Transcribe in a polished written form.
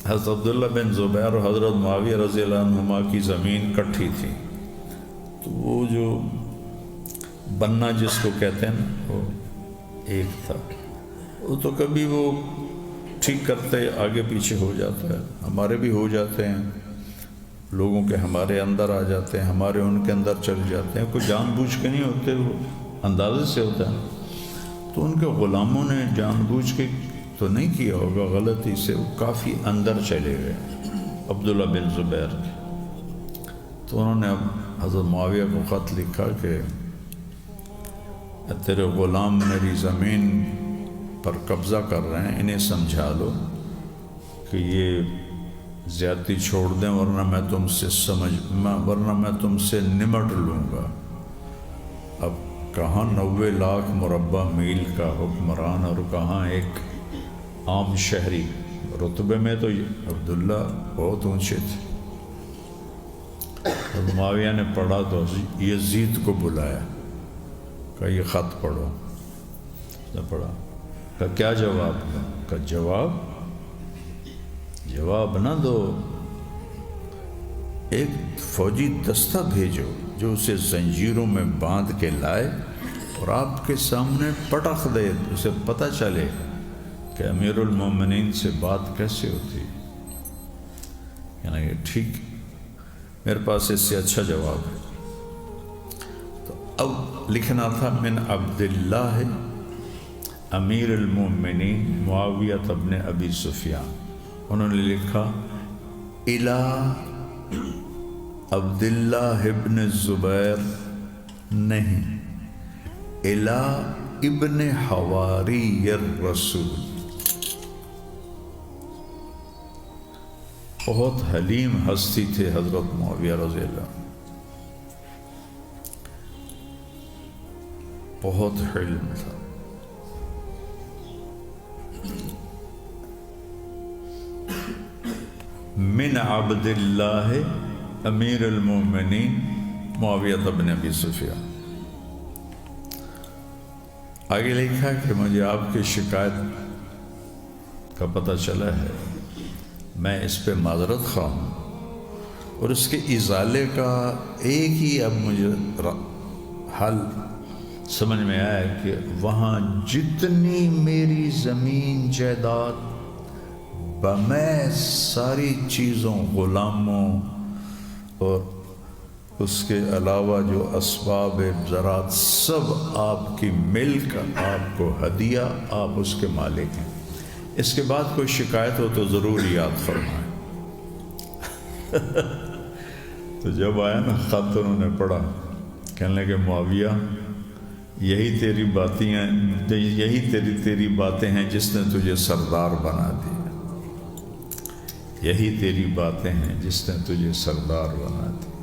حضرت عبداللہ بن زبیر اور حضرت معاویہ رضی اللہ عنہما کی زمین کٹھی تھی، تو وہ جو بننا جس کو کہتے ہیں نا، وہ ایک تھا، وہ تو کبھی وہ ٹھیک کرتے آگے پیچھے ہو جاتا ہے، ہمارے بھی ہو جاتے ہیں، لوگوں کے ہمارے اندر آ جاتے ہیں، ہمارے ان کے اندر چل جاتے ہیں، کوئی جان بوجھ کے نہیں ہوتے، وہ اندازے سے ہوتا ہے۔ تو ان کے غلاموں نے جان بوجھ کے تو نہیں کیا ہوگا، غلطی سے وہ کافی اندر چلے گئے عبداللہ بن زبیر کے۔ تو انہوں نے اب حضرت معاویہ کو خط لکھا کہ تیرے غلام میری زمین پر قبضہ کر رہے ہیں، انہیں سمجھا لو کہ یہ زیادتی چھوڑ دیں، ورنہ میں تم سے نمٹ لوں گا۔ اب کہاں 90 لاکھ مربع میل کا حکمران اور کہاں ایک عام شہری، رتبے میں تو عبداللہ بہت اونچے تھے۔ اور معاویہ نے پڑھا تو یزید کو بلایا، کہ یہ خط پڑھو، نے پڑھا، کہ کیا جواب دو؟ کہ جواب نہ دو، ایک فوجی دستہ بھیجو جو اسے زنجیروں میں باندھ کے لائے اور آپ کے سامنے پٹخ دے، اسے پتہ چلے کہ امیر المومنین سے بات کیسے ہوتی ہے۔ یعنی ٹھیک، میرے پاس اس سے اچھا جواب ہے۔ تو اب لکھنا تھا من عبداللہ امیر المومنین معاویہ ابن ابی سفیان، انہوں نے لکھا الی عبداللہ ابن الزبیر، نہیں، الی ابن حواری الرسول۔ بہت حلیم ہستی تھے حضرت معاویہ رضی اللہ عنہ، بہت حلم تھا۔ من عبد اللہ امیر المومنین معاویہ بن ابی سفیان۔ آگے لکھا کہ مجھے آپ کی شکایت کا پتہ چلا ہے، میں اس پہ معذرت خواہ ہوں، اور اس کے ازالے کا ایک ہی اب مجھے حل سمجھ میں آیا کہ وہاں جتنی میری زمین جائیداد بمیں ساری چیزوں، غلاموں اور اس کے علاوہ جو اسباب زراعت، سب آپ کی ملک، آپ کو ہدیہ، آپ اس کے مالک ہیں۔ اس کے بعد کوئی شکایت ہو تو ضرور یاد فرمائیں۔ تو جب آیا نا خط، انہوں نے پڑھا، کہنے لگے معاویہ یہی تیری باتیں ہیں، یہی تیری باتیں ہیں جس نے تجھے سردار بنا دیا، یہی تیری باتیں ہیں جس نے تجھے سردار بنا دیا۔